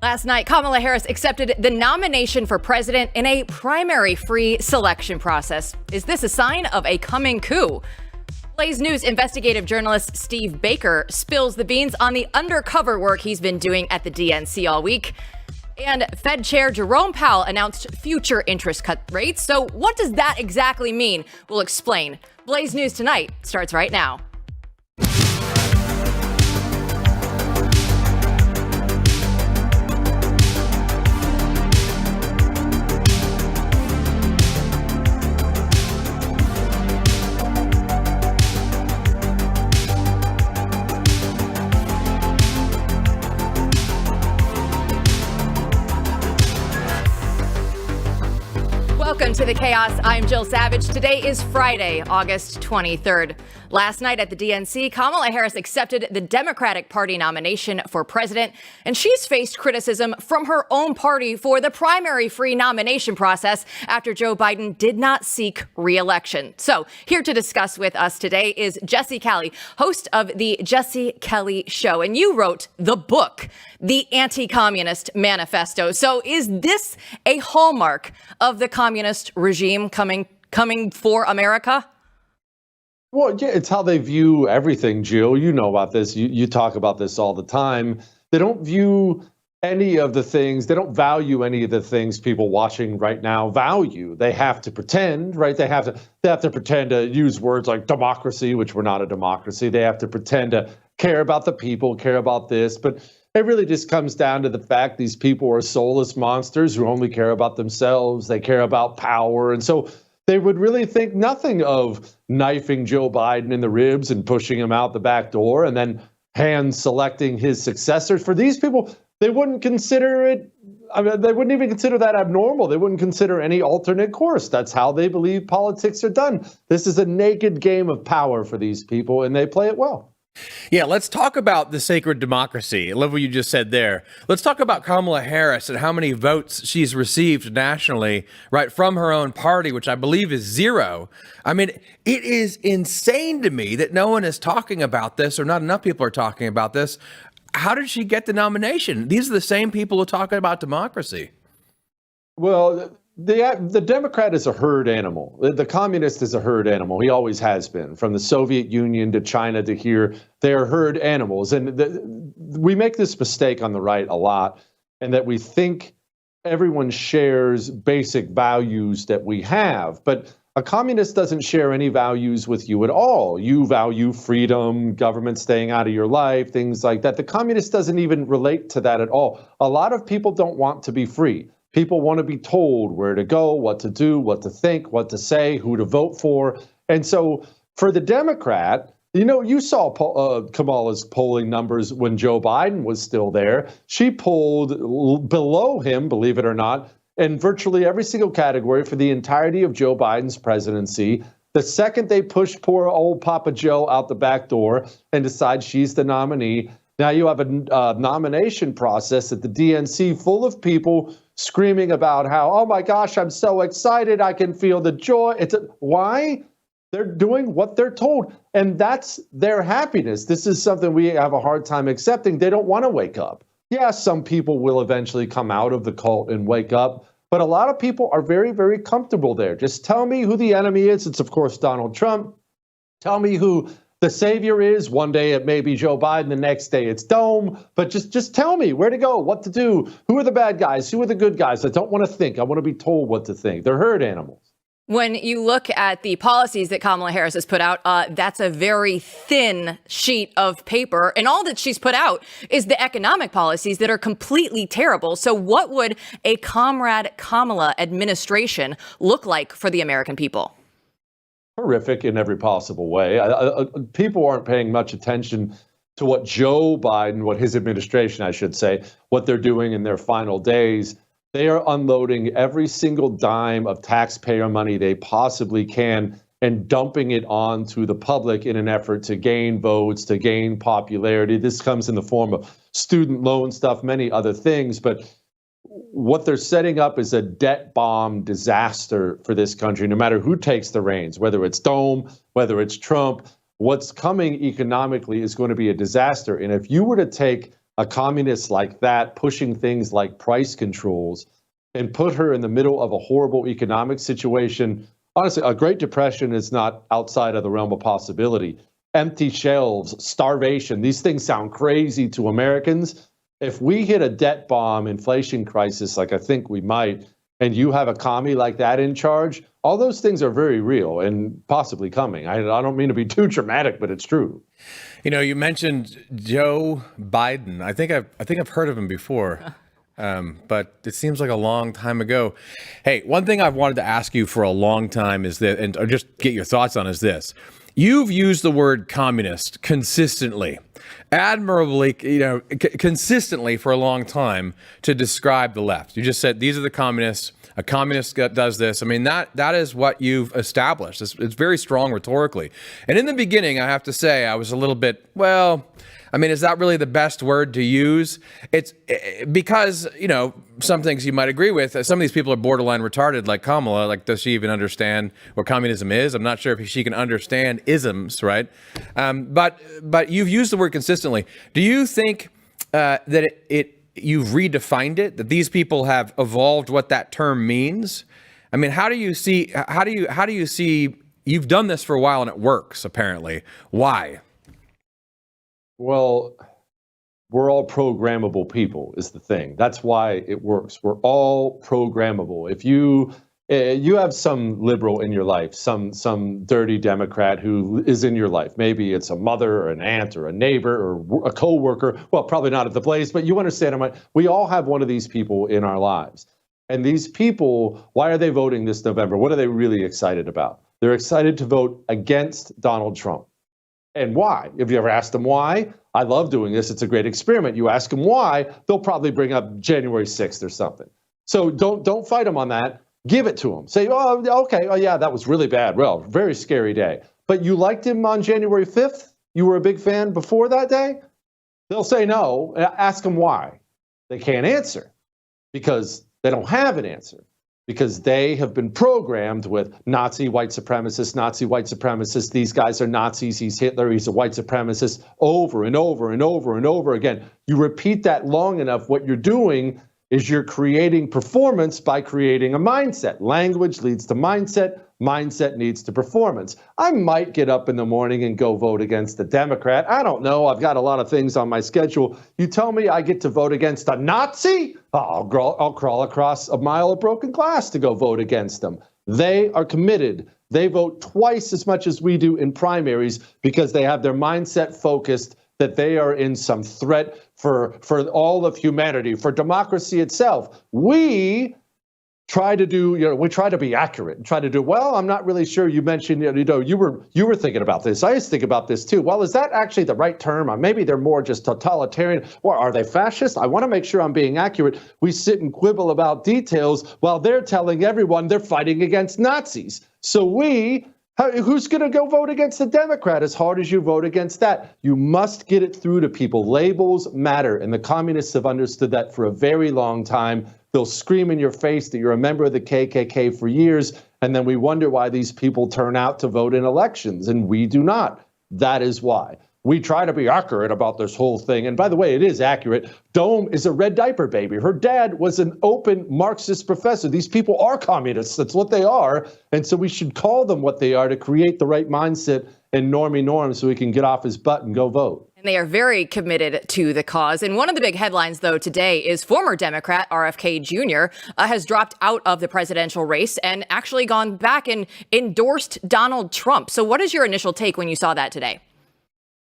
Last night, Kamala Harris accepted the nomination for president in a primary-free selection process. Is this a sign of a coming coup? Blaze News investigative journalist Steve Baker spills the beans on the undercover work he's been doing at the DNC all week. And Fed Chair Jerome Powell announced future interest cut rates. So what does that exactly mean? We'll explain. Blaze News Tonight starts right now. Welcome to the chaos. I'm Jill Savage. Today is Friday, August 23rd. Last night at the DNC, Kamala Harris accepted the Democratic Party nomination for president, and she's faced criticism from her own party for the primary-free nomination process after Joe Biden did not seek re-election. So here to discuss with us today is Jesse Kelly, host of the Jesse Kelly Show, and you wrote the book, The Anti-Communist Manifesto. So is this a hallmark of the communist regime coming for America? Well, yeah, it's how they view everything, Jill. You know about this. You talk about this all the time. They don't view any of the things. They don't value any of the things people watching right now value. They have to pretend, right? They have to pretend to use words like democracy, which we're not a democracy. They have to pretend to care about the people, care about this. But it really just comes down to the fact these people are soulless monsters who only care about themselves. They care about power. And so they would really think nothing of knifing Joe Biden in the ribs and pushing him out the back door and then hand selecting his successors. For these people, they wouldn't consider it. I mean, they wouldn't even consider that abnormal. They wouldn't consider any alternate course. That's how they believe politics are done. This is a naked game of power for these people, and they play it well. Yeah, let's talk about the sacred democracy. I love what you just said there. Let's talk about Kamala Harris and how many votes she's received nationally, right, from her own party, which I believe is 0. I mean, it is insane to me that no one is talking about this, or not enough people are talking about this. How did she get the nomination? These are the same people who talk about democracy. Well, the Democrat is a herd animal. The communist is a herd animal. He always has been. From the Soviet Union to China to here, they are herd animals. And we make this mistake on the right a lot, and that we think everyone shares basic values that we have. But a communist doesn't share any values with you at all. You value freedom, government staying out of your life, things like that. The communist doesn't even relate to that at all. A lot of people don't want to be free. People want to be told where to go, what to do, what to think, what to say, who to vote for. And so for the Democrat, you know, you saw Kamala's polling numbers when Joe Biden was still there. She polled below him, believe it or not, in virtually every single category for the entirety of Joe Biden's presidency. The second they push poor old Papa Joe out the back door and decide she's the nominee, now you have a nomination process at the DNC full of people screaming about how, oh my gosh, I'm so excited, I can feel the joy. Why? They're doing what they're told, and that's their happiness. This is something we have a hard time accepting. They don't want to wake up. Yeah, some people will eventually come out of the cult and wake up, but a lot of people are very, very comfortable there. Just tell me who the enemy is. It's, of course, Donald Trump. Tell me who the savior is. One day it may be Joe Biden, the next day it's Dome. But just tell me where to go, what to do, who are the bad guys, who are the good guys. I don't want to think. I want to be told what to think. They're herd animals. When you look at the policies that Kamala Harris has put out, that's a very thin sheet of paper. And all that she's put out is the economic policies that are completely terrible. So what would a Comrade Kamala administration look like for the American people? Horrific in every possible way. People aren't paying much attention to what Joe Biden, what his administration, I should say, what they're doing in their final days. They are unloading every single dime of taxpayer money they possibly can and dumping it onto the public in an effort to gain votes, to gain popularity. This comes in the form of student loan stuff, many other things. But what they're setting up is a debt bomb disaster for this country, no matter who takes the reins, whether it's Dome, whether it's Trump. What's coming economically is going to be a disaster. And if you were to take a communist like that pushing things like price controls and put her in the middle of a horrible economic situation. Honestly, a Great Depression is not outside of the realm of possibility. Empty shelves, starvation, these things sound crazy to Americans. If we hit a debt bomb inflation crisis, like I think we might, and you have a commie like that in charge, all those things are very real and possibly coming. I don't mean to be too dramatic, but it's true. You know, you mentioned Joe Biden. I think I've heard of him before, but it seems like a long time ago. Hey, one thing I've wanted to ask you for a long time is that, and just get your thoughts on, is this. You've used the word communist consistently, admirably, consistently for a long time to describe the left. You just said, these are the communists. A communist does this. I mean, that is what you've established. It's very strong rhetorically. And in the beginning, I have to say, I was a little bit, well, I mean, is that really the best word to use? It's because, some things you might agree with. Some of these people are borderline retarded, like Kamala. Like, does she even understand what communism is? I'm not sure if she can understand isms, right? But you've used the word consistently. Do you think that you've redefined it, that these people have evolved what that term means? I mean, how do you see you've done this for a while and it works, apparently. Why? Well, we're all programmable people is the thing. That's why it works. We're all programmable. If you have some liberal in your life, some dirty Democrat who is in your life. Maybe it's a mother or an aunt or a neighbor or a coworker. Well, probably not at the place, but you understand. We all have one of these people in our lives. And these people, why are they voting this November? What are they really excited about? They're excited to vote against Donald Trump. And why? Have you ever asked them why? I love doing this. It's a great experiment. You ask them why, they'll probably bring up January 6th or something. So don't fight them on that. Give it to them. Say, oh, okay. Oh, yeah, that was really bad. Well, very scary day. But you liked him on January 5th? You were a big fan before that day? They'll say no. Ask them why. They can't answer because they don't have an answer, because they have been programmed with Nazi white supremacists. These guys are Nazis. He's Hitler. He's a white supremacist, over and over and over and over again. You repeat that long enough, what you're doing is you're creating performance by creating a mindset. Language leads to mindset. Mindset leads to performance. I might get up in the morning and go vote against the Democrat. I don't know. I've got a lot of things on my schedule. You tell me I get to vote against a Nazi? I'll crawl across a mile of broken glass to go vote against them. They are committed. They vote twice as much as we do in primaries because they have their mindset focused that they are in some threat for all of humanity, for democracy itself. We try to do, we try to be accurate and try to do, well, I'm not really sure. You mentioned, you were thinking about this. I used to think about this too. Well, is that actually the right term? Or maybe they're more just totalitarian, or are they fascist? I want to make sure I'm being accurate. We sit and quibble about details while they're telling everyone they're fighting against Nazis. So who's going to go vote against the Democrat as hard as you vote against that? You must get it through to people. Labels matter, and the communists have understood that for a very long time. They'll scream in your face that you're a member of the KKK for years, and then we wonder why these people turn out to vote in elections, and we do not. That is why. We try to be accurate about this whole thing. And by the way, it is accurate. Dome is a red diaper baby. Her dad was an open Marxist professor. These people are communists. That's what they are. And so we should call them what they are to create the right mindset and normie norm so he can get off his butt and go vote. And they are very committed to the cause. And one of the big headlines, though, today is former Democrat RFK Jr. Has dropped out of the presidential race and actually gone back and endorsed Donald Trump. So what is your initial take when you saw that today?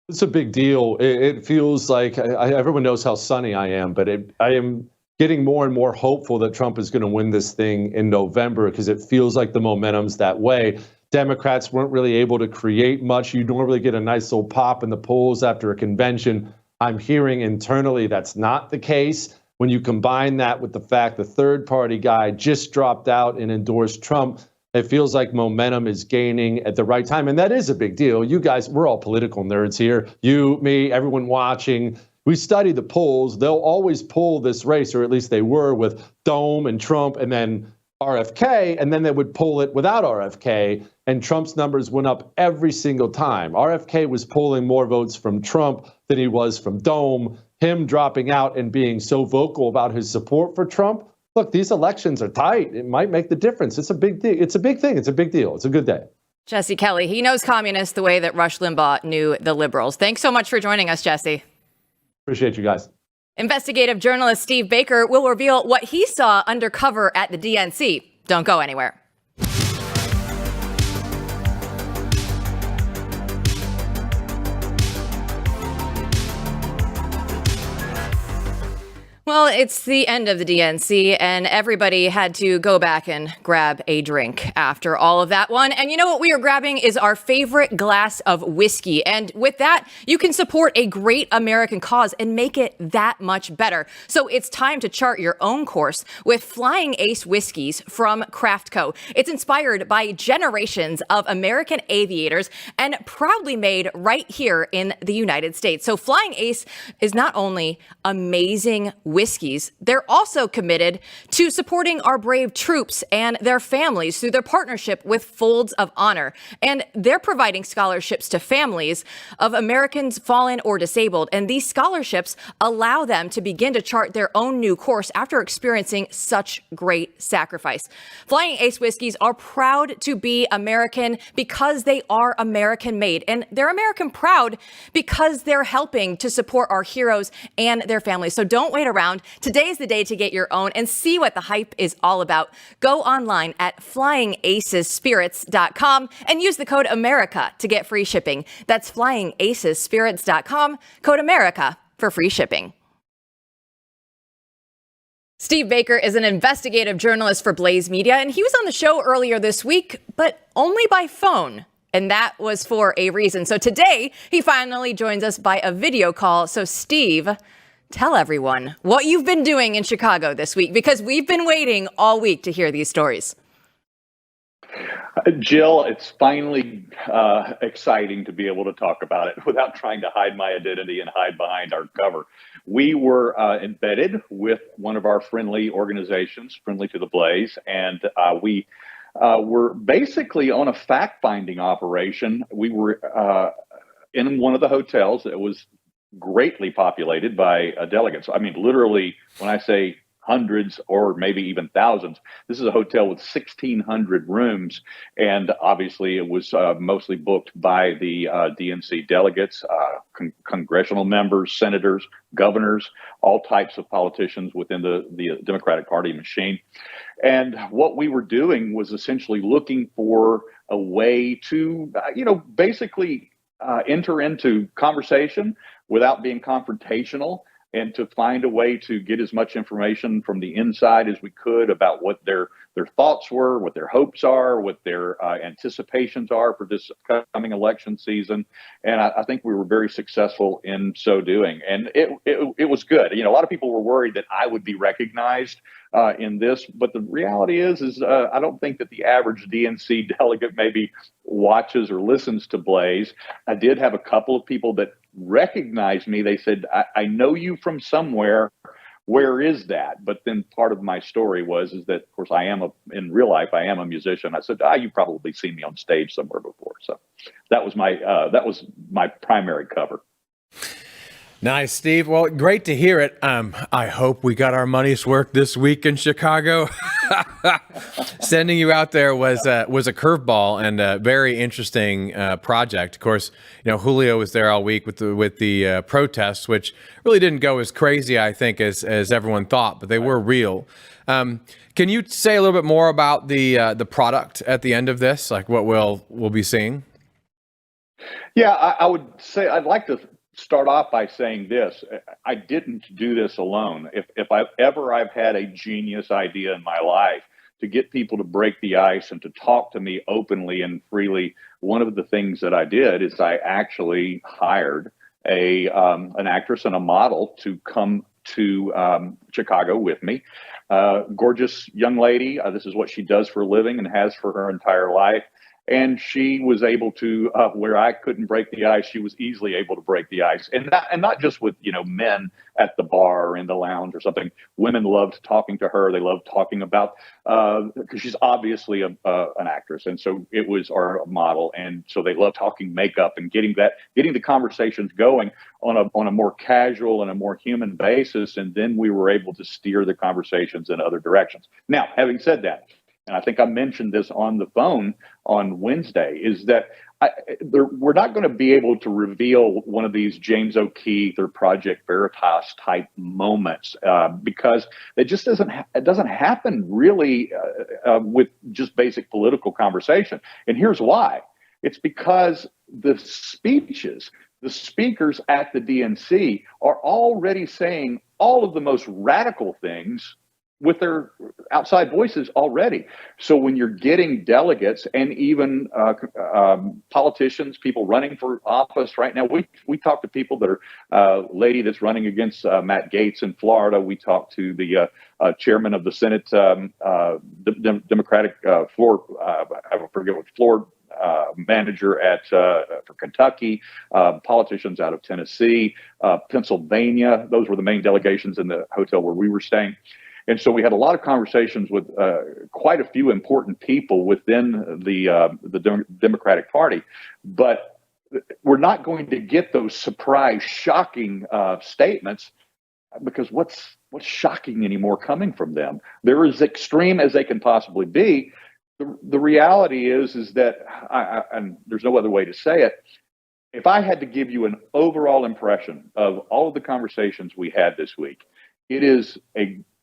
It's a big deal. It feels like everyone knows how sunny I am, but I am getting more and more hopeful that Trump is going to win this thing in November because it feels like the momentum's that way. Democrats weren't really able to create much. You normally get a nice little pop in the polls after a convention. I'm hearing internally that's not the case. When you combine that with the fact the third party guy just dropped out and endorsed Trump, it feels like momentum is gaining at the right time. And that is a big deal. You guys, we're all political nerds here. You, me, everyone watching. We study the polls. They'll always pull this race, or at least they were, with Dome and Trump and then RFK, and then they would pull it without RFK, and Trump's numbers went up every single time. RFK was pulling more votes from Trump than he was from Dome, him dropping out and being so vocal about his support for Trump. Look, these elections are tight. It might make the difference. It's a big thing. It's a big thing. It's a big deal. It's a good day. Jesse Kelly, he knows communists the way that Rush Limbaugh knew the liberals. Thanks so much for joining us, Jesse. Appreciate you guys. Investigative journalist Steve Baker will reveal what he saw undercover at the DNC. Don't go anywhere. Well, it's the end of the DNC, and everybody had to go back and grab a drink after all of that one. And you know what we are grabbing is our favorite glass of whiskey. And with that, you can support a great American cause and make it that much better. So it's time to chart your own course with Flying Ace whiskeys from Craft Co. It's inspired by generations of American aviators and proudly made right here in the United States. So Flying Ace is not only amazing whiskeys, they're also committed to supporting our brave troops and their families through their partnership with Folds of Honor. And they're providing scholarships to families of Americans fallen or disabled. And these scholarships allow them to begin to chart their own new course after experiencing such great sacrifice. Flying Ace whiskeys are proud to be American because they are American made. And they're American proud because they're helping to support our heroes and their families. So don't wait around. Today is the day to get your own and see what the hype is all about. Go online at flyingacesspirits.com and use the code America to get free shipping. That's flyingacesspirits.com, code America for free shipping. Steve Baker is an investigative journalist for Blaze Media, and he was on the show earlier this week, but only by phone. And that was for a reason. So today, he finally joins us by a video call. So Steve, tell everyone what you've been doing in Chicago this week, because we've been waiting all week to hear these stories. Jill, it's finally exciting to be able to talk about it without trying to hide my identity and hide behind our cover. We were embedded with one of our friendly organizations, friendly to the Blaze, and we were basically on a fact-finding operation. We were in one of the hotels that was greatly populated by delegates. I mean, literally, when I say hundreds or maybe even thousands, this is a hotel with 1,600 rooms. And obviously, it was mostly booked by the DNC delegates, congressional members, senators, governors, all types of politicians within the Democratic Party machine. And what we were doing was essentially looking for a way to, basically enter into conversation without being confrontational, and to find a way to get as much information from the inside as we could about what their thoughts were, what their hopes are, what their anticipations are for this coming election season. And I think we were very successful in so doing. And it was good. A lot of people were worried that I would be recognized in this, but the reality is I don't think that the average DNC delegate maybe watches or listens to Blaze. I did have a couple of people that recognized me. They said, I know you from somewhere. Where is that? But then part of my story is that, of course, in real life, I am a musician. I said, you've probably seen me on stage somewhere before. So that was my primary cover. Nice, Steve. Well, great to hear it. I hope we got our money's worth this week in Chicago. Sending you out there was a curveball and a very interesting project. Of course, Julio was there all week with the protests, which really didn't go as crazy, I think, as everyone thought, but they were real. Can you say a little bit more about the product at the end of this, like what we'll be seeing? Yeah, I would say I'd like to start off by saying this. I didn't do this alone. If I've had a genius idea in my life to get people to break the ice and to talk to me openly and freely, one of the things that I did is I actually hired an actress and a model to come to Chicago with me. Gorgeous young lady. This is what she does for a living and has for her entire life. And she was able to, where I couldn't break the ice, she was easily able to break the ice. And not just with, men at the bar or in the lounge or something. Women loved talking to her. They loved talking about, because she's obviously an actress. And so it was our model. And so they loved talking makeup and getting the conversations going on a more casual and a more human basis. And then we were able to steer the conversations in other directions. Now, having said that, and I think I mentioned this on the phone on Wednesday, is that we're not going to be able to reveal one of these James O'Keefe or Project Veritas type moments because it just doesn't happen really with just basic political conversation. And here's why. It's because the speakers at the DNC are already saying all of the most radical things with their outside voices already. So when you're getting delegates and even politicians, people running for office right now, we talk to people that are lady that's running against Matt Gaetz in Florida. We talk to the chairman of the Senate Democratic floor, I forget what floor manager for Kentucky, politicians out of Tennessee, Pennsylvania. Those were the main delegations in the hotel where we were staying. And so we had a lot of conversations with quite a few important people within the Democratic Party, but we're not going to get those surprise, shocking statements because what's shocking anymore coming from them? They're as extreme as they can possibly be. The reality is that, and there's no other way to say it, if I had to give you an overall impression of all of the conversations we had this week,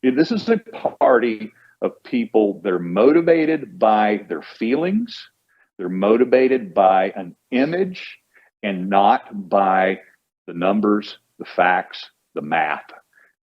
this is a party of people that are motivated by their feelings. They're motivated by an image and not by the numbers, the facts, the math.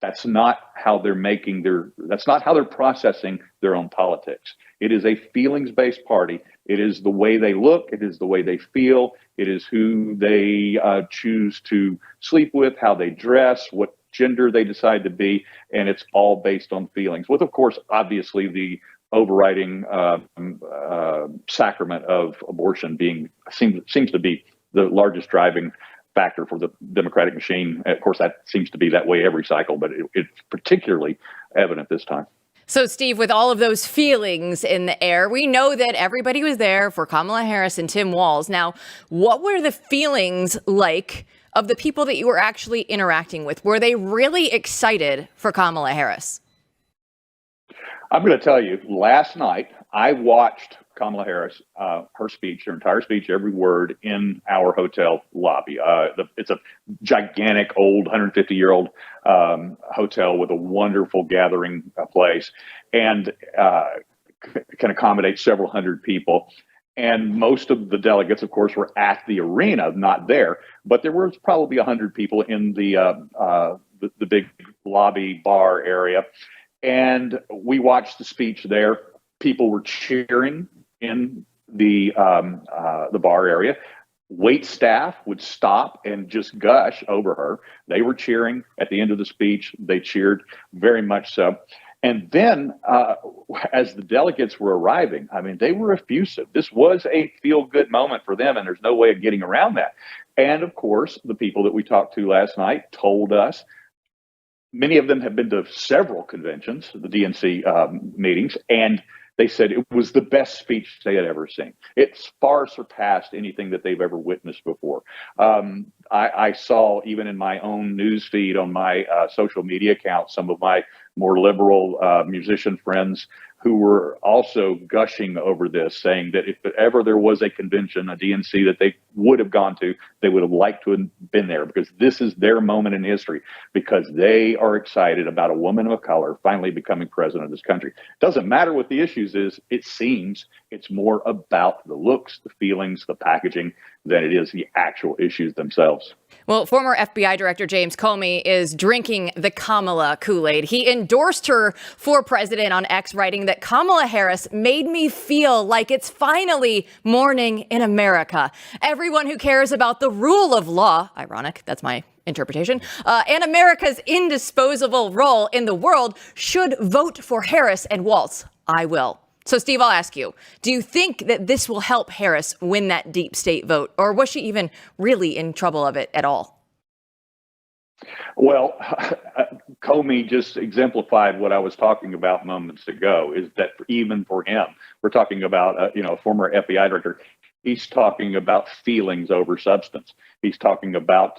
That's not how they're processing their own politics. It is a feelings-based party. It is the way they look. It is the way they feel. It is who they choose to sleep with, how they dress, what gender they decide to be, and it's all based on feelings. With, of course, obviously the overriding sacrament of abortion seems to be the largest driving factor for the Democratic machine. Of course, that seems to be that way every cycle, but it's particularly evident this time. So, Steve, with all of those feelings in the air, we know that everybody was there for Kamala Harris and Tim Walz. Now, what were the feelings like of the people that you were actually interacting with? Were they really excited for Kamala Harris? I'm going to tell you, last night, I watched Kamala Harris, her entire speech, every word in our hotel lobby. It's a gigantic, old, 150-year-old hotel with a wonderful gathering place and can accommodate several hundred people. And most of the delegates, of course, were at the arena, not there. But there was probably 100 people in the big lobby bar area. And we watched the speech there. People were cheering in the bar area. Wait staff would stop and just gush over her. They were cheering at the end of the speech. They cheered very much so. And then as the delegates were arriving, I mean, they were effusive. This was a feel-good moment for them, and there's no way of getting around that. And, of course, the people that we talked to last night told us, many of them have been to several conventions, the DNC meetings, and they said it was the best speech they had ever seen. It's far surpassed anything that they've ever witnessed before. I saw, even in my own news feed on my social media account, some of my more liberal musician friends who were also gushing over this, saying that if ever there was a convention, a DNC that they would have gone to, they would have liked to have been there because this is their moment in history, because they are excited about a woman of color finally becoming president of this country. Doesn't matter what the issues is, it seems it's more about the looks, the feelings, the packaging than it is the actual issues themselves. Well, former FBI Director James Comey is drinking the Kamala Kool-Aid. He endorsed her for president on X, writing that Kamala Harris made me feel like it's finally morning in America. Everyone who cares about the rule of law, ironic, that's my interpretation, and America's indisposable role in the world should vote for Harris and Walz. I will. So, Steve, I'll ask you, do you think that this will help Harris win that deep state vote, or was she even really in trouble of it at all? Well, Comey just exemplified what I was talking about moments ago, is that even for him, we're talking about, a former FBI director. He's talking about feelings over substance. He's talking about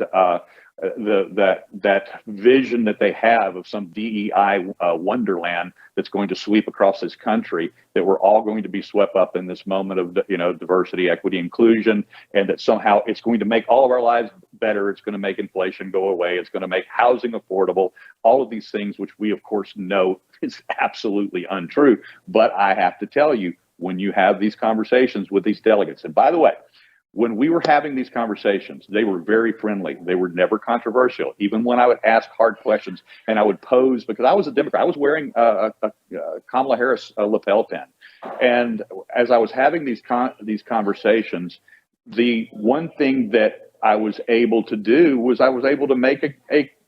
that vision that they have of some DEI wonderland that's going to sweep across this country, that we're all going to be swept up in this moment of diversity, equity, inclusion, and that somehow it's going to make all of our lives better. It's going to make inflation go away. It's going to make housing affordable. All of these things, which we of course know is absolutely untrue. But I have to tell you, when you have these conversations with these delegates, and by the way, when we were having these conversations, they were very friendly. They were never controversial. Even when I would ask hard questions and I would pose, because I was a Democrat, I was wearing a Kamala Harris lapel pin. And as I was having these conversations, the one thing that I was able to do was I was able to make an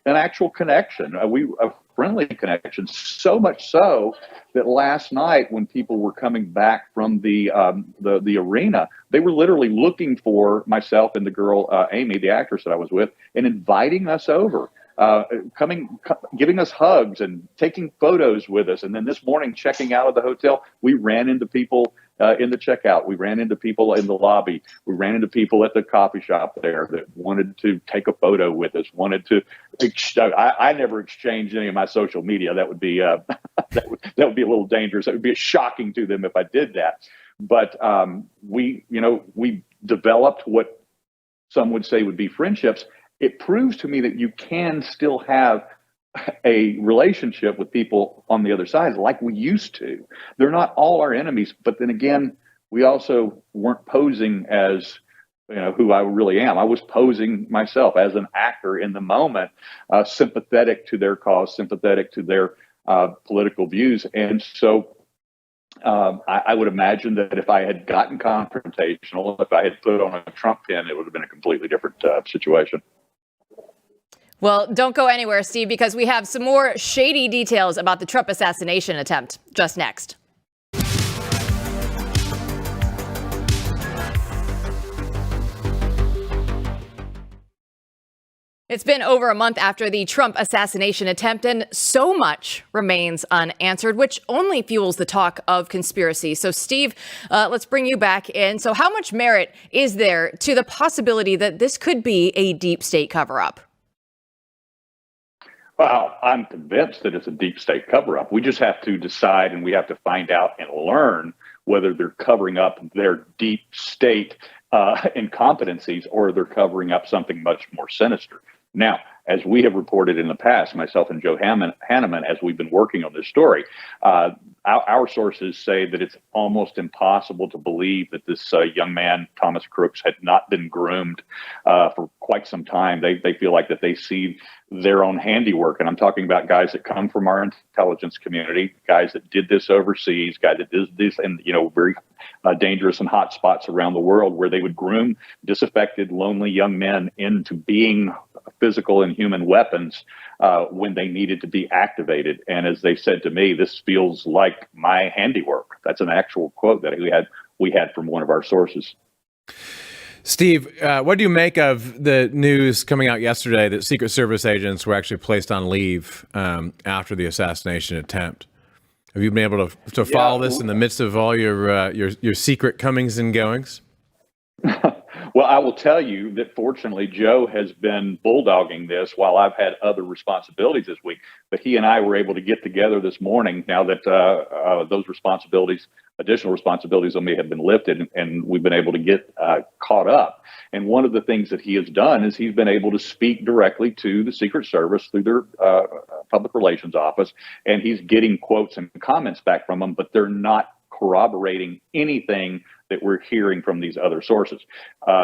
actual connection, a friendly connection, so much so that last night when people were coming back from the arena, they were literally looking for myself and the girl, Amy, the actress that I was with, and inviting us over, giving us hugs and taking photos with us. And then this morning, checking out of the hotel, we ran into people in the checkout. We ran into people in the lobby. We ran into people at the coffee shop there that wanted to take a photo with us, wanted to. I never exchanged any of my social media. That would be that would be a little dangerous. It would be shocking to them if I did that. But we developed what some would say would be friendships. It proves to me that you can still have a relationship with people on the other side like we used to. They're not all our enemies, but then again, we also weren't posing as who I really am. I was posing myself as an actor in the moment, sympathetic to their cause, sympathetic to their political views. And so I would imagine that if I had gotten confrontational, if I had put on a Trump pin, it would have been a completely different situation. Well, don't go anywhere, Steve, because we have some more shady details about the Trump assassination attempt just next. It's been over a month after the Trump assassination attempt, and so much remains unanswered, which only fuels the talk of conspiracy. So, Steve, let's bring you back in. So how much merit is there to the possibility that this could be a deep state cover-up? Well, I'm convinced that it's a deep state cover-up. We just have to decide, and we have to find out and learn whether they're covering up their deep state incompetencies or they're covering up something much more sinister. Now, as we have reported in the past, myself and Joe Hanneman, as we've been working on this story, our sources say that it's almost impossible to believe that this young man, Thomas Crooks, had not been groomed for quite some time. They feel like that they see their own handiwork. And I'm talking about guys that come from our intelligence community, guys that did this overseas, guys that did this in very dangerous and hot spots around the world, where they would groom disaffected, lonely young men into being physical and human weapons when they needed to be activated. And as they said to me, this feels like my handiwork. That's an actual quote that we had from one of our sources. Steve, what do you make of the news coming out yesterday that Secret Service agents were actually placed on leave after the assassination attempt? Have you been able to follow this in the midst of all your secret comings and goings? Well, I will tell you that fortunately, Joe has been bulldogging this while I've had other responsibilities this week. But he and I were able to get together this morning now that those additional responsibilities on me have been lifted, and we've been able to get caught up. And one of the things that he has done is he's been able to speak directly to the Secret Service through their public relations office, and he's getting quotes and comments back from them, but they're not corroborating anything that we're hearing from these other sources.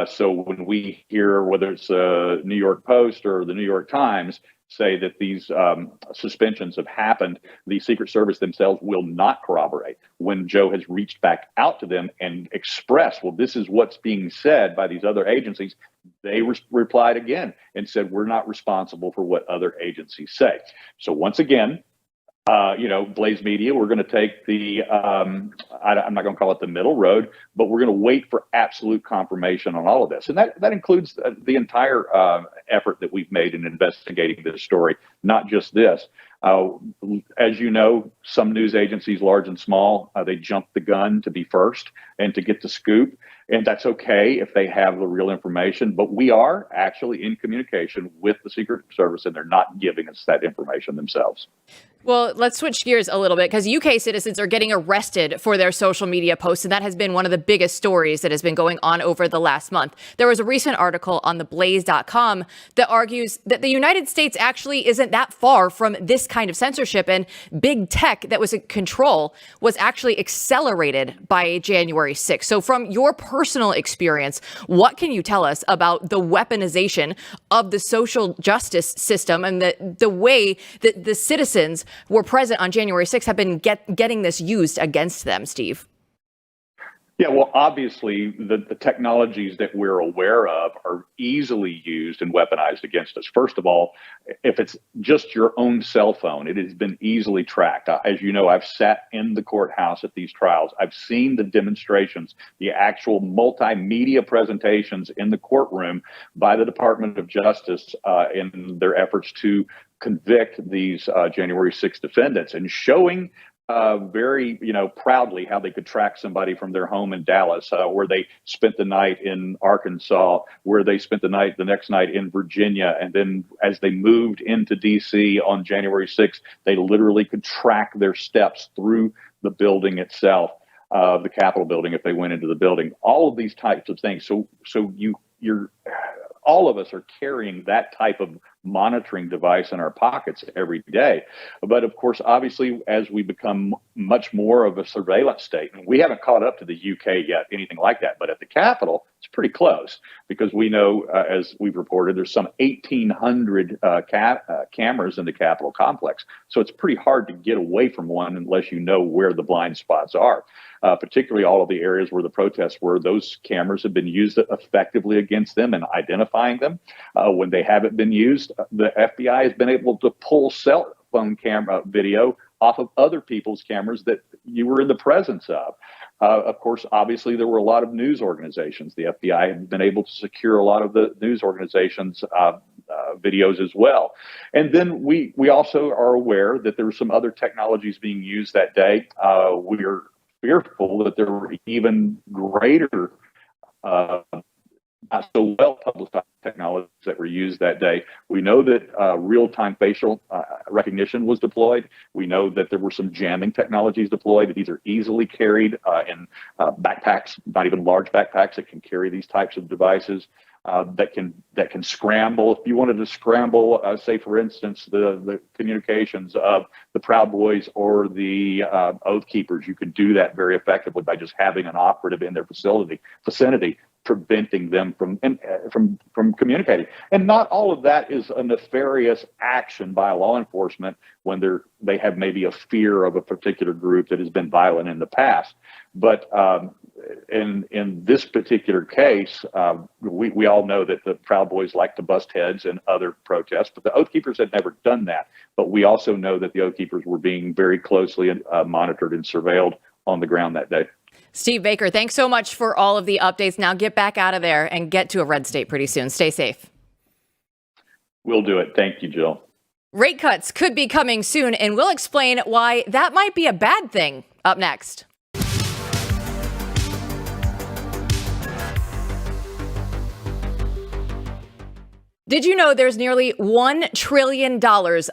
So when we hear, whether it's New York Post or the New York Times, say that these suspensions have happened, the Secret Service themselves will not corroborate. When Joe has reached back out to them and expressed, well, this is what's being said by these other agencies, they replied again and said, we're not responsible for what other agencies say. So once again, Blaze Media, we're going to take I'm not going to call it the middle road, but we're going to wait for absolute confirmation on all of this. And that includes the entire effort that we've made in investigating this story, not just this. As you know, some news agencies, large and small, they jump the gun to be first and to get the scoop. And that's okay if they have the real information. But we are actually in communication with the Secret Service, and they're not giving us that information themselves. Well, let's switch gears a little bit because UK citizens are getting arrested for their social media posts, and that has been one of the biggest stories that has been going on over the last month. There was a recent article on the blaze.com that argues that the United States actually isn't that far from this kind of censorship, and big tech that was in control was actually accelerated by January 6th. So from your personal experience, what can you tell us about the weaponization of the social justice system and the way that the citizens were present on January 6th have been getting this used against them, Steve? Yeah, well, obviously, the technologies that we're aware of are easily used and weaponized against us. First of all, if it's just your own cell phone, it has been easily tracked. As you know, I've sat in the courthouse at these trials. I've seen the demonstrations, the actual multimedia presentations in the courtroom by the Department of Justice in their efforts to convict these January 6th defendants, and showing very, proudly how they could track somebody from their home in Dallas, where they spent the night in Arkansas, where they spent the next night in Virginia. And then as they moved into DC on January 6th, they literally could track their steps through the building itself, the Capitol building, if they went into the building, all of these types of things. So you're all of us are carrying that type of monitoring device in our pockets every day. But of course, obviously, as we become much more of a surveillance state, and we haven't caught up to the UK yet, anything like that, but at the Capitol, it's pretty close, because we know, as we've reported, there's some 1,800 cameras in the Capitol complex. So it's pretty hard to get away from one unless you know where the blind spots are. Particularly all of the areas where the protests were, those cameras have been used effectively against them and identifying them. When they haven't been used, the FBI has been able to pull cell phone camera video off of other people's cameras that you were in the presence of. Of course, obviously, there were a lot of news organizations. The FBI had been able to secure a lot of the news organizations' videos as well. And then we also are aware that there were some other technologies being used that day. We're fearful that there were even greater, not so well publicized technologies that were used that day. We know that real-time facial recognition was deployed. We know that there were some jamming technologies deployed. These are easily carried in backpacks, not even large backpacks that can carry these types of devices. That can scramble. If you wanted to scramble, say for instance, the communications of the Proud Boys or the Oath Keepers, you could do that very effectively by just having an operative in their vicinity, preventing them from communicating. And not all of that is a nefarious action by law enforcement when they have maybe a fear of a particular group that has been violent in the past. But in this particular case, we all know that the Proud Boys like to bust heads in other protests, but the Oath Keepers had never done that. But we also know that the Oath Keepers were being very closely monitored and surveilled on the ground that day. Steve Baker, thanks so much for all of the updates. Now get back out of there and get to a red state pretty soon. Stay safe. We'll do it. Thank you, Jill. Rate cuts could be coming soon, and we'll explain why that might be a bad thing up next. Did you know there's nearly $1 trillion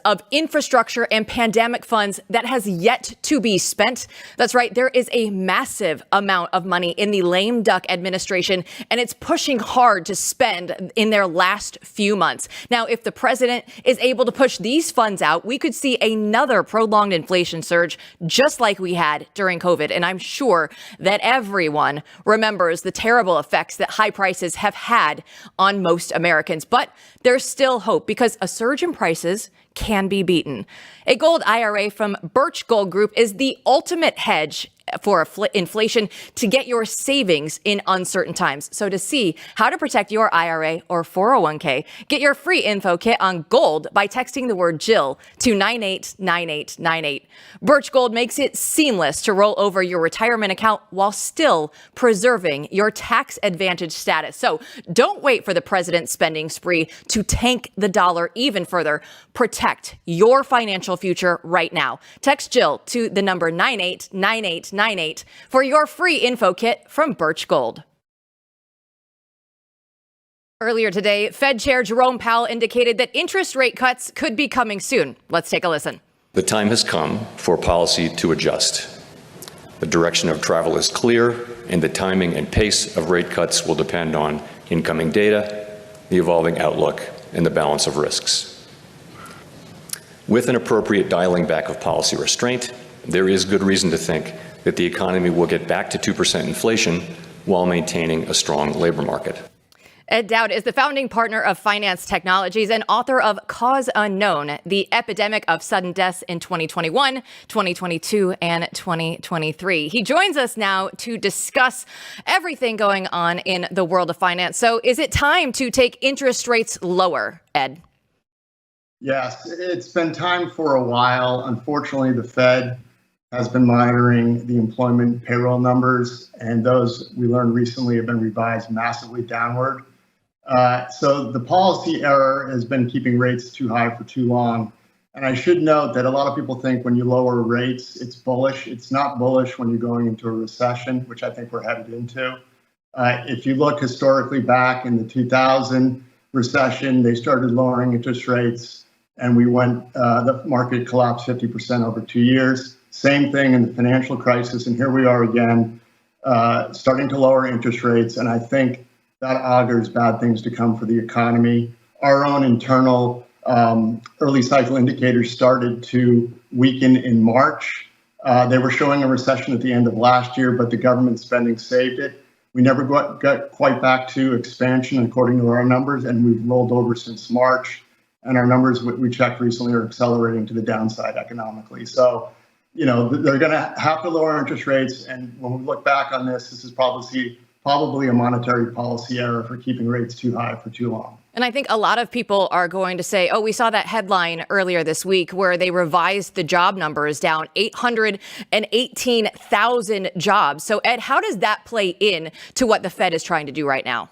of infrastructure and pandemic funds that has yet to be spent? That's right. There is a massive amount of money in the lame duck administration, and it's pushing hard to spend in their last few months. Now, if the president is able to push these funds out, we could see another prolonged inflation surge just like we had during COVID. And I'm sure that everyone remembers the terrible effects that high prices have had on most Americans. But there's still hope, because a surge in prices can be beaten. A gold IRA from Birch Gold Group is the ultimate hedge for inflation to get your savings in uncertain times. So to see how to protect your IRA or 401k, get your free info kit on gold by texting the word Jill to 989898. Birch Gold makes it seamless to roll over your retirement account while still preserving your tax advantage status. So don't wait for the president's spending spree to tank the dollar even further. Protect your financial future right now. Text Jill to the number 989898 for your free info kit from Birch Gold. Earlier today, Fed Chair Jerome Powell indicated that interest rate cuts could be coming soon. Let's take a listen. The time has come for policy to adjust. The direction of travel is clear, and the timing and pace of rate cuts will depend on incoming data, the evolving outlook, and the balance of risks. With an appropriate dialing back of policy restraint, there is good reason to think that the economy will get back to 2% inflation while maintaining a strong labor market. Ed Dowd is the founding partner of Phinance Technologies and author of Cause Unknown, the Epidemic of Sudden Deaths in 2021, 2022, and 2023. He joins us now to discuss everything going on in the world of finance. So is it time to take interest rates lower, Ed? Yes, it's been time for a while. Unfortunately, the Fed has been monitoring the employment payroll numbers, and those we learned recently have been revised massively downward. So the policy error has been keeping rates too high for too long. And I should note that a lot of people think when you lower rates, it's bullish. It's not bullish when you're going into a recession, which I think we're headed into. If you look historically back in the 2000 recession, they started lowering interest rates and the market collapsed 50% over 2 years. Same thing in the financial crisis. And here we are again, starting to lower interest rates. And I think that augurs bad things to come for the economy. Our own internal early cycle indicators started to weaken in March. They were showing a recession at the end of last year, but the government spending saved it. We never got quite back to expansion according to our numbers, and we've rolled over since March. And our numbers we checked recently are accelerating to the downside economically. So, they're going to have to lower interest rates. And when we look back on this is probably a monetary policy error for keeping rates too high for too long. And I think a lot of people are going to say, we saw that headline earlier this week where they revised the job numbers down 818,000 jobs. So, Ed, how does that play in to what the Fed is trying to do right now?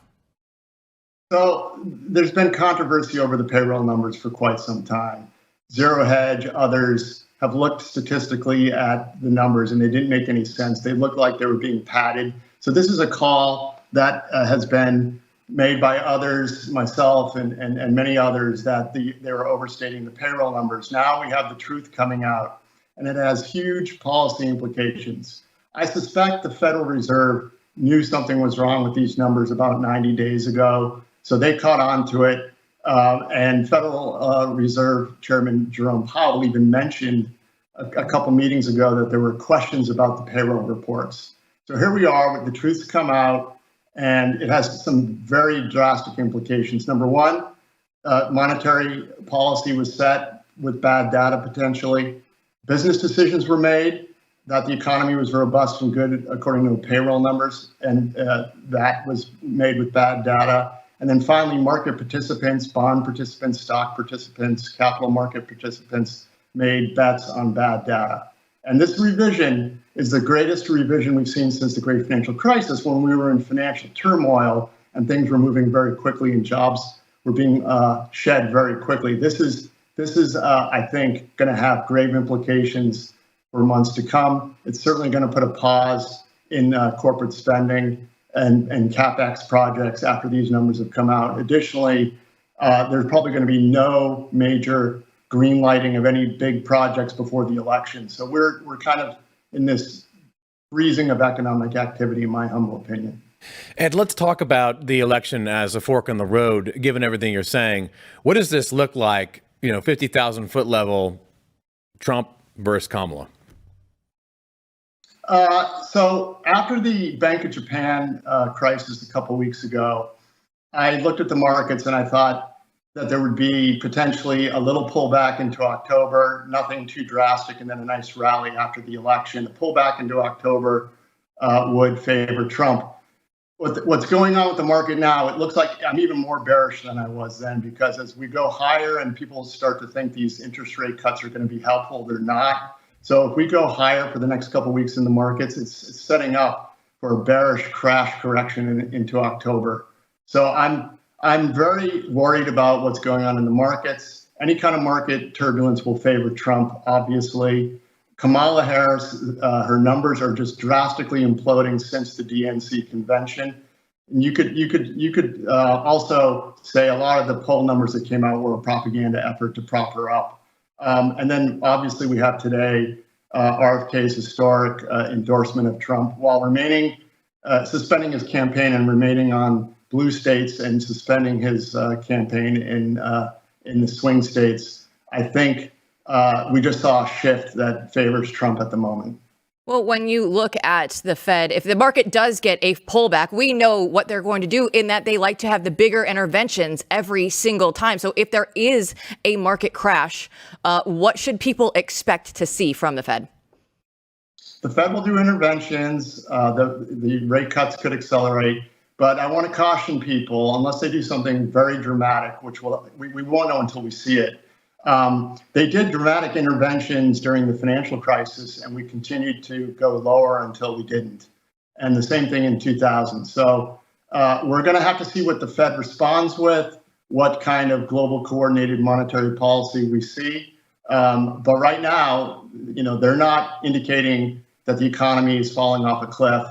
So there's been controversy over the payroll numbers for quite some time. Zero Hedge, others have looked statistically at the numbers and they didn't make any sense. They looked like they were being padded. So this is a call that has been made by others, myself and many others, that they were overstating the payroll numbers. Now we have the truth coming out, and it has huge policy implications. I suspect the Federal Reserve knew something was wrong with these numbers about 90 days ago, so they caught on to it. And Federal Reserve Chairman Jerome Powell even mentioned a couple meetings ago that there were questions about the payroll reports. So here we are with the truths come out, and it has some very drastic implications. Number one, monetary policy was set with bad data potentially. Business decisions were made that the economy was robust and good according to payroll numbers, and that was made with bad data. And then finally, market participants, bond participants, stock participants, capital market participants made bets on bad data. And this revision is the greatest revision we've seen since the great financial crisis, when we were in financial turmoil and things were moving very quickly and jobs were being shed very quickly. This is I think, going to have grave implications for months to come. It's certainly going to put a pause in corporate spending and CapEx projects after these numbers have come out. Additionally, there's probably going to be no major green lighting of any big projects before the election. So we're kind of in this freezing of economic activity, in my humble opinion. Ed, let's talk about the election as a fork in the road, given everything you're saying. What does this look like, 50,000 foot level, Trump versus Kamala? So after the Bank of Japan crisis a couple weeks ago, I looked at the markets and I thought that there would be potentially a little pullback into October, nothing too drastic, and then a nice rally after the election. The pullback into October would favor Trump. What's going on with the market now, it looks like I'm even more bearish than I was then, because as we go higher and people start to think these interest rate cuts are going to be helpful, they're not. So if we go higher for the next couple of weeks in the markets, it's setting up for a bearish crash correction into October. So I'm very worried about what's going on in the markets. Any kind of market turbulence will favor Trump, obviously. Kamala Harris, her numbers are just drastically imploding since the DNC convention. And you could also say a lot of the poll numbers that came out were a propaganda effort to prop her up. And then obviously we have today RFK's historic endorsement of Trump while suspending his campaign and remaining on blue states and suspending his campaign in the swing states. I think we just saw a shift that favors Trump at the moment. Well, when you look at the Fed, if the market does get a pullback, we know what they're going to do in that they like to have the bigger interventions every single time. So if there is a market crash, what should people expect to see from the Fed? The Fed will do interventions. The rate cuts could accelerate. But I want to caution people, unless they do something very dramatic, which we won't know until we see it. They did dramatic interventions during the financial crisis, and we continued to go lower until we didn't. And the same thing in 2000. So we're going to have to see what the Fed responds with, what kind of global coordinated monetary policy we see. But right now, they're not indicating that the economy is falling off a cliff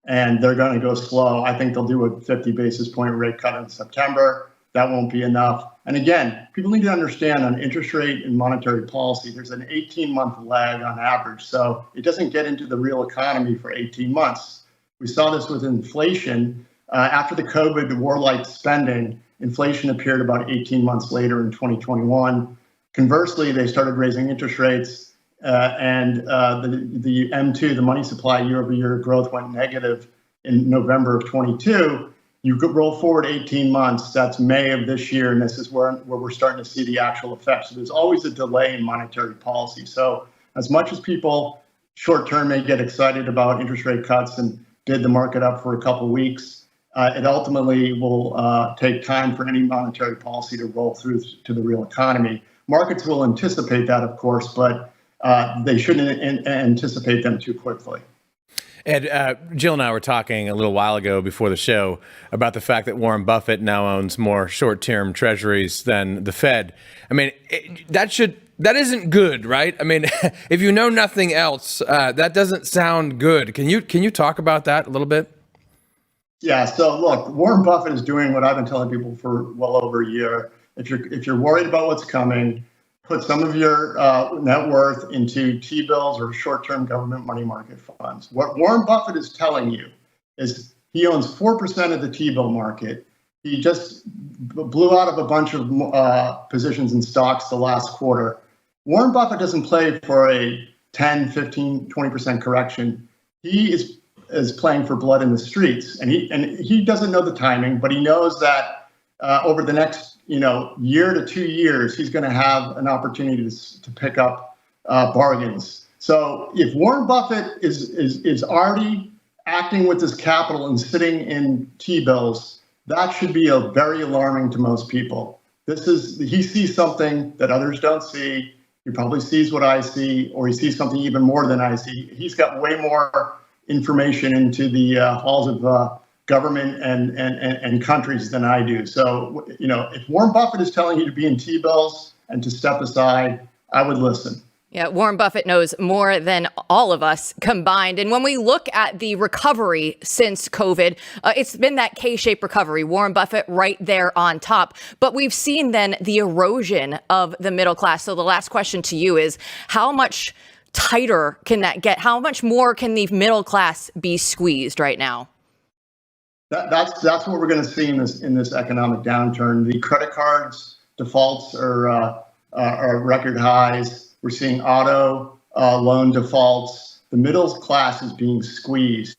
and they're going to go slow. I think they'll do a 50 basis point rate cut in September. That won't be enough. And again, people need to understand on interest rate and monetary policy, there's an 18-month lag on average. So it doesn't get into the real economy for 18 months. We saw this with inflation. After the COVID warlike spending, inflation appeared about 18 months later in 2021. Conversely, they started raising interest rates and the M2, the money supply year-over-year growth went negative in November of 22. You could roll forward 18 months, that's May of this year, and this is where we're starting to see the actual effects. So there's always a delay in monetary policy. So as much as people short-term may get excited about interest rate cuts and bid the market up for a couple of weeks, it ultimately will take time for any monetary policy to roll through to the real economy. Markets will anticipate that, of course, but they shouldn't anticipate them too quickly. And Jill and I were talking a little while ago before the show about the fact that Warren Buffett now owns more short-term treasuries than the Fed. I mean, that isn't good, right? I mean, if you know nothing else, that doesn't sound good. Can you talk about that a little bit? Yeah. So look, Warren Buffett is doing what I've been telling people for well over a year. If you're worried about what's coming, put some of your net worth into T-bills or short-term government money market funds. What Warren Buffett is telling you is he owns 4% of the T-bill market. He just blew out of a bunch of positions in stocks the last quarter. Warren Buffett doesn't play for a 10, 15, 20% correction. He is playing for blood in the streets, and he doesn't know the timing, but he knows that over the next year to 2 years, he's going to have an opportunity to pick up bargains. So if Warren Buffett is already acting with his capital and sitting in T-bills, that should be very alarming to most people. He sees something that others don't see. He probably sees what I see, or he sees something even more than I see. He's got way more information into the halls of government and countries than I do. So, if Warren Buffett is telling you to be in T-bills and to step aside, I would listen. Yeah, Warren Buffett knows more than all of us combined. And when we look at the recovery since COVID, it's been that K-shaped recovery. Warren Buffett right there on top. But we've seen then the erosion of the middle class. So the last question to you is, how much tighter can that get? How much more can the middle class be squeezed right now? That's what we're going to see in this economic downturn. The credit cards defaults are record highs. We're seeing auto loan defaults. The middle class is being squeezed,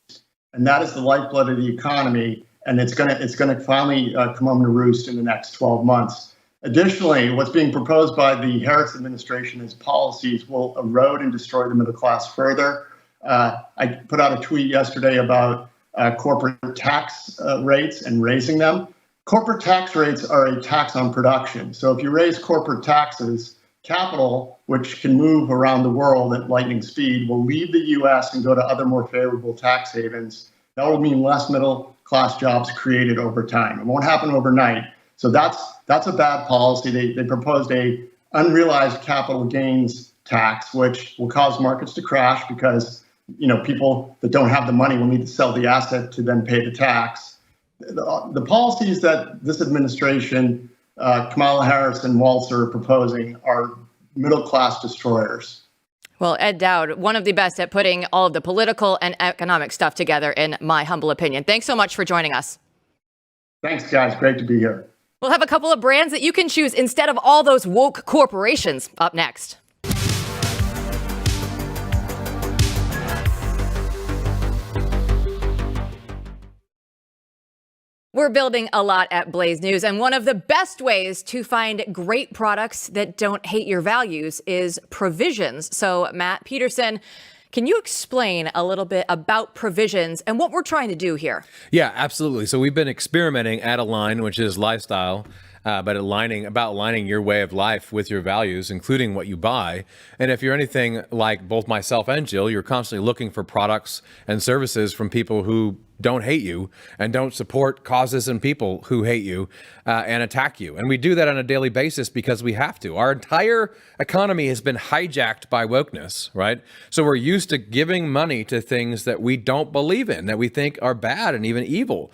and that is the lifeblood of the economy. And it's going to finally come home to roost in the next 12 months. Additionally, what's being proposed by the Harris administration is policies will erode and destroy the middle class further. I put out a tweet yesterday about corporate tax rates and raising them. Corporate tax rates are a tax on production. So if you raise corporate taxes, capital, which can move around the world at lightning speed, will leave the U.S. and go to other more favorable tax havens. That will mean less middle class jobs created over time. It won't happen overnight. So that's a bad policy. They proposed a unrealized capital gains tax, which will cause markets to crash because people that don't have the money will need to sell the asset to then pay the tax. The policies that this administration, Kamala Harris and Walz are proposing are middle class destroyers. Well, Ed Dowd, one of the best at putting all of the political and economic stuff together, in my humble opinion. Thanks so much for joining us. Thanks, guys. Great to be here. We'll have a couple of brands that you can choose instead of all those woke corporations up next. We're building a lot at Blaze News, and one of the best ways to find great products that don't hate your values is provisions. So, Matt Peterson, can you explain a little bit about provisions and what we're trying to do here? Yeah, absolutely. So we've been experimenting at Align, which is lifestyle, but aligning your way of life with your values, including what you buy. And if you're anything like both myself and Jill, you're constantly looking for products and services from people who don't hate you and don't support causes and people who hate you and attack you. And we do that on a daily basis because we have to. Our entire economy has been hijacked by wokeness, right? So we're used to giving money to things that we don't believe in, that we think are bad and even evil.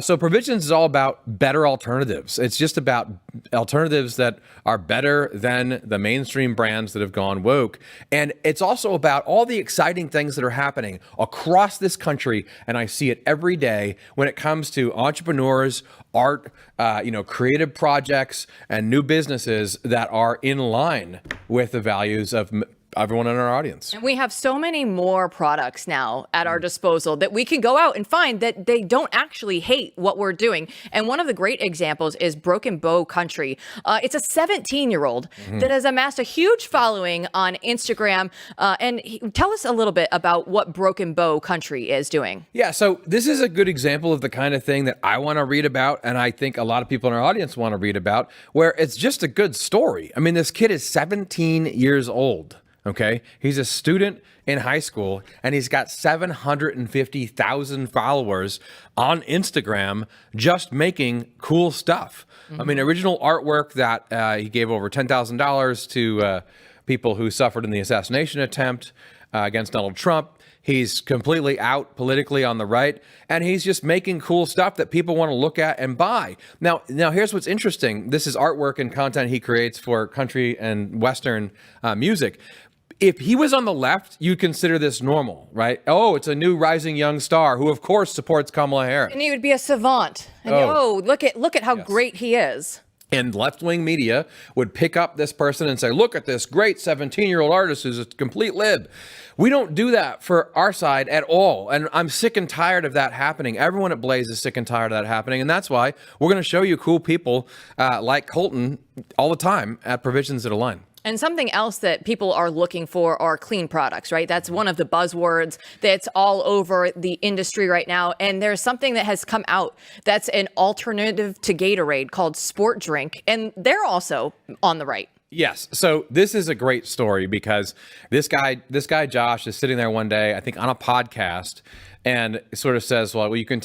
So provisions is all about better alternatives. It's just about alternatives that are better than the mainstream brands that have gone woke. And it's also about all the exciting things that are happening across this country. And I see it every day when it comes to entrepreneurs, art, creative projects, and new businesses that are in line with the values of everyone in our audience. And we have so many more products now at our disposal that we can go out and find that they don't actually hate what we're doing. And one of the great examples is Broken Bow Country. It's a 17-year-old that has amassed a huge following on Instagram. Tell us a little bit about what Broken Bow Country is doing. Yeah, so this is a good example of the kind of thing that I want to read about, and I think a lot of people in our audience want to read about, where it's just a good story. I mean, this kid is 17 years old. Okay, he's a student in high school, and he's got 750,000 followers on Instagram just making cool stuff. I mean, original artwork that he gave over $10,000 to people who suffered in the assassination attempt against Donald Trump. He's completely out politically on the right, and he's just making cool stuff that people want to look at and buy. Now, here's what's interesting. This is artwork and content he creates for country and Western music. If he was on the left, you'd consider this normal, right? Oh, it's a new rising young star who, of course, supports Kamala Harris. And he would be a savant. And look at how great he is. And left-wing media would pick up this person and say, look at this great 17-year-old artist who's a complete lib. We don't do that for our side at all. And I'm sick and tired of that happening. Everyone at Blaze is sick and tired of that happening. And that's why we're going to show you cool people like Colton all the time at Provisions that Align. And something else that people are looking for are clean products, right? That's one of the buzzwords that's all over the industry right now. And there's something that has come out that's an alternative to Gatorade called Sport Drink. And they're also on the right. Yes. So this is a great story because this guy Josh is sitting there one day, I think on a podcast, and sort of says, well, you can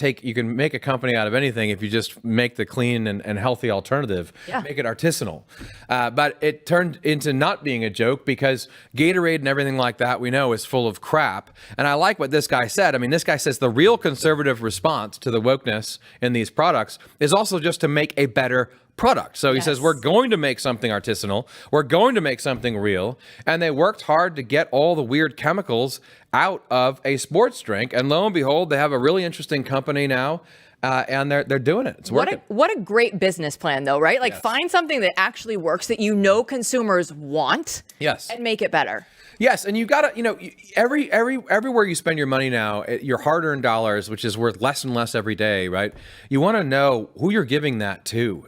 make a company out of anything if you just make the clean and healthy alternative, make it artisanal. But it turned into not being a joke because Gatorade and everything like that we know is full of crap. And I like what this guy said. I mean, this guy says the real conservative response to the wokeness in these products is also just to make a better product. So he says, we're going to make something artisanal. We're going to make something real. And they worked hard to get all the weird chemicals out of a sports drink. And lo and behold, they have a really interesting company now. And they're doing it. It's working. What a great business plan, though, right? Like find something that actually works that consumers want. Yes. And make it better. Yes, and you've got to, everywhere you spend your money now, your hard-earned dollars, which is worth less and less every day, right? You want to know who you're giving that to.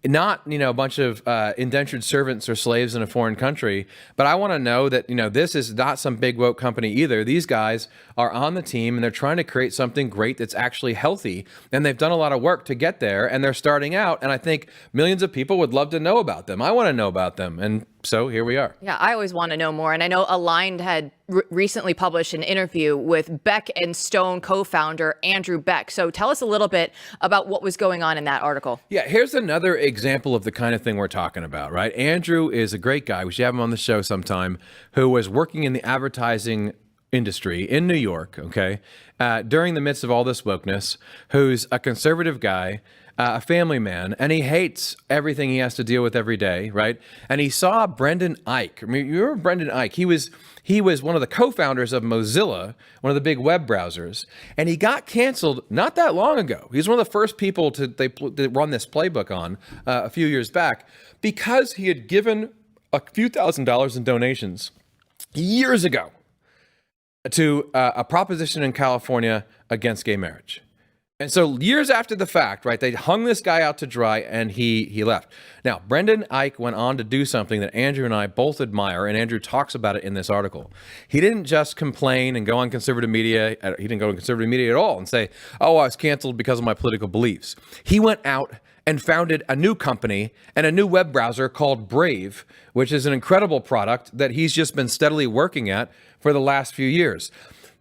not, a bunch of indentured servants or slaves in a foreign country. But I want to know that, this is not some big woke company either. These guys are on the team and they're trying to create something great that's actually healthy. And they've done a lot of work to get there, and they're starting out. And I think millions of people would love to know about them. I want to know about them. And so here we are. Yeah, I always want to know more. And I know Aligned had recently published an interview with Beck and Stone co-founder Andrew Beck. So tell us a little bit about what was going on in that article. Yeah, here's another example of the kind of thing we're talking about, right? Andrew is a great guy. We should have him on the show sometime, who was working in the advertising industry in New York, okay, during the midst of all this wokeness, who's a conservative guy, a family man, and he hates everything he has to deal with every day, right? And he saw Brendan Eich. I mean, you remember Brendan Eich? He was one of the co-founders of Mozilla, one of the big web browsers, and he got canceled not that long ago. He's one of the first people to run this playbook on a few years back, because he had given a few $1,000s in donations years ago to a proposition in California against gay marriage. And so years after the fact, right, they hung this guy out to dry, and he left. Now, Brendan Eich went on to do something that Andrew and I both admire, and Andrew talks about it in this article. He didn't just complain and go on conservative media. He didn't go on conservative media at all and say, oh, I was canceled because of my political beliefs. He went out and founded a new company and a new web browser called Brave, which is an incredible product that he's just been steadily working at for the last few years.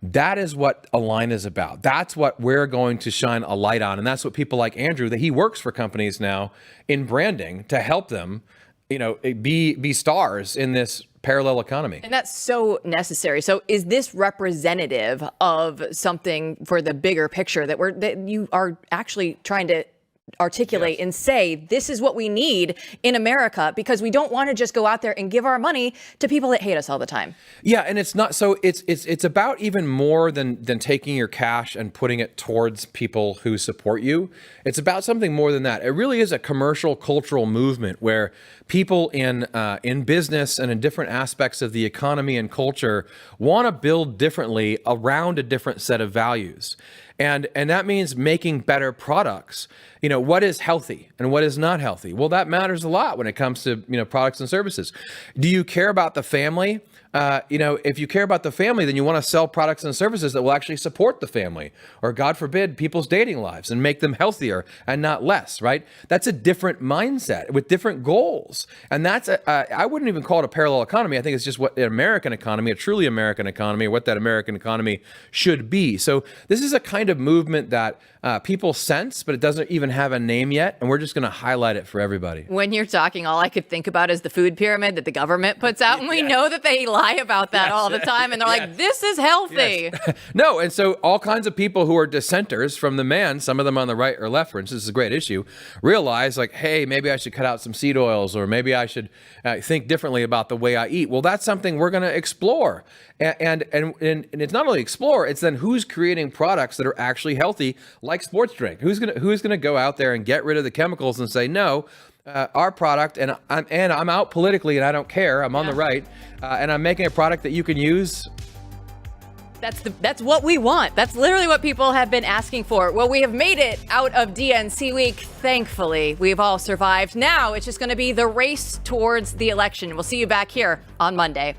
That is what Align is about. That's what we're going to shine a light on. And that's what people like Andrew, that he works for companies now in branding to help them, be stars in this parallel economy. And that's so necessary. So is this representative of something for the bigger picture that you are actually trying to articulate and say, this is what we need in America, because we don't want to just go out there and give our money to people that hate us all the time. Yeah, and it's not, so it's about even more than taking your cash and putting it towards people who support you. It's about something more than that. It really is a commercial cultural movement where people in business and in different aspects of the economy and culture want to build differently around a different set of values. And that means making better products. What is healthy and what is not healthy? Well, that matters a lot when it comes to, products and services. Do you care about the family? If you care about the family, then you want to sell products and services that will actually support the family, or God forbid, people's dating lives and make them healthier and not less, right? That's a different mindset with different goals. And that's, I wouldn't even call it a parallel economy. I think it's just what an American economy, a truly American economy, or what that American economy should be. So this is a kind of movement that people sense, but it doesn't even have a name yet. And we're just going to highlight it for everybody. When you're talking, all I could think about is the food pyramid that the government puts out. And we know that they lie about that all the time. And they're like, this is healthy. Yes. No. And so all kinds of people who are dissenters from the man, some of them on the right or left, for instance, this is a great issue, realize like, hey, maybe I should cut out some seed oils, or maybe I should think differently about the way I eat. Well, that's something we're going to explore. And it's not only explore, it's then who's creating products that are actually healthy, like sports drink. Who's gonna go out there and get rid of the chemicals and say, no, our product, and I'm out politically and I don't care, I'm on the right, and I'm making a product that you can use. That's what we want. That's literally what people have been asking for. Well, we have made it out of DNC week. Thankfully, we've all survived. Now it's just going to be the race towards the election. We'll see you back here on Monday.